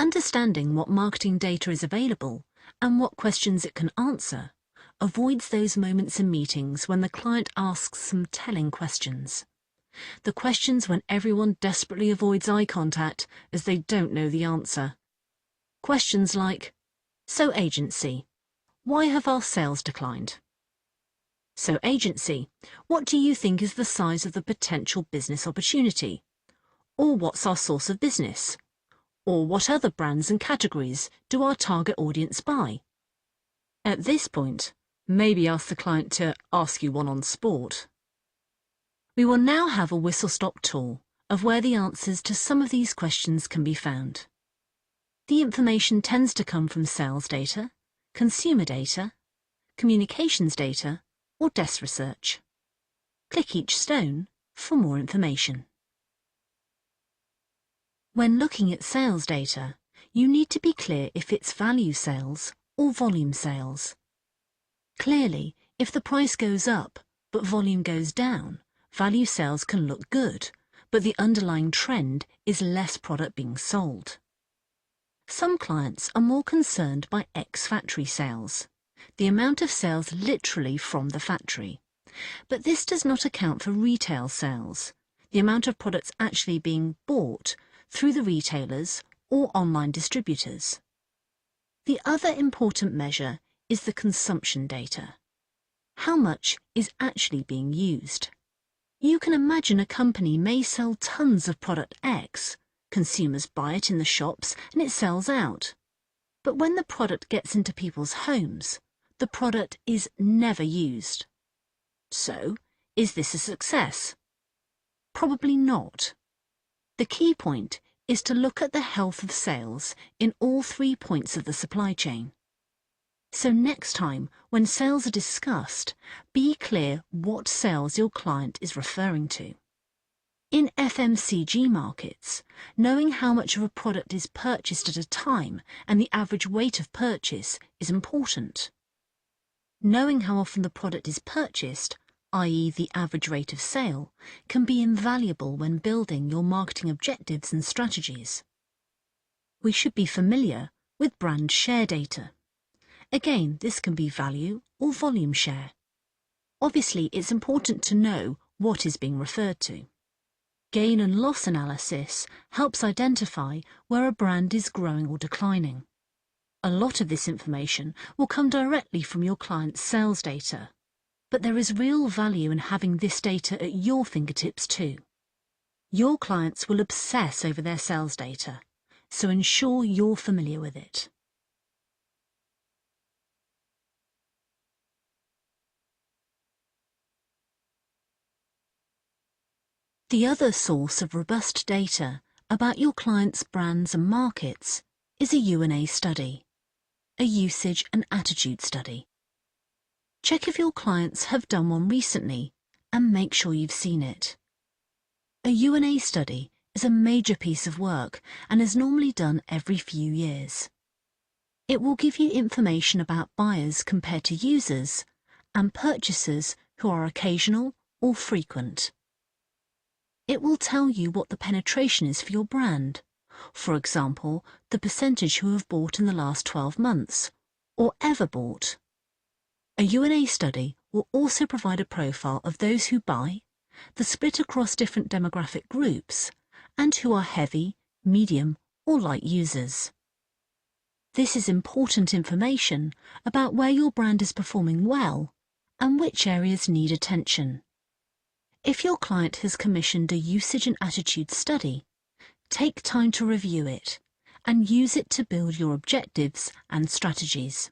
Understanding what marketing data is available and what questions it can answer avoids those moments in meetings when the client asks some telling questions. The questions when everyone desperately avoids eye contact as they don't know the answer. Questions like, "So agency, why have our sales declined?" "So agency, what do you think is the size of the potential business opportunity?" Or what's our source of business? Or what other brands and categories do our target audience buy? At this point, maybe ask the client to ask you one on sport. We will now have a whistle-stop tour of where the answers to some of these questions can be found. The information tends to come from sales data, consumer data, communications data, or desk research. Click each stone for more information. When looking at sales data, you need to be clear if it's value sales or volume sales. Clearly, if the price goes up but volume goes down, value sales can look good, but the underlying trend is less product being sold. Some clients are more concerned by ex-factory sales, the amount of sales literally from the factory. But this does not account for retail sales, the amount of products actually being bought through the retailers or online distributors. The other important measure is the consumption data. How much is actually being used? You can imagine a company may sell tons of product X, consumers buy it in the shops and it sells out. But when the product gets into people's homes, the product is never used. So, is this a success? Probably not. The key point is to look at the health of sales in all 3 points of the supply chain. So next time, when sales are discussed, be clear what sales your client is referring to. In FMCG markets, knowing how much of a product is purchased at a time and the average weight of purchase is important. Knowing how often the product is purchased, i.e. the average rate of sale, can be invaluable when building your marketing objectives and strategies. We should be familiar with brand share data. Again, this can be value or volume share. Obviously, it's important to know what is being referred to. Gain and loss analysis helps identify where a brand is growing or declining. A lot of this information will come directly from your client's sales data, but there is real value in having this data at your fingertips too. Your clients will obsess over their sales data, so ensure you're familiar with it. The other source of robust data about your clients' brands and markets is a U&A study, a usage and attitude study. Check if your clients have done one recently and make sure you've seen it. A U&A study is a major piece of work and is normally done every few years. It will give you information about buyers compared to users and purchasers who are occasional or frequent. It will tell you what the penetration is for your brand, for example, the percentage who have bought in the last 12 months, or ever bought. A U&A study will also provide a profile of those who buy, the split across different demographic groups, and who are heavy, medium, or light users. This is important information about where your brand is performing well and which areas need attention. If your client has commissioned a usage and attitude study, take time to review it and use it to build your objectives and strategies.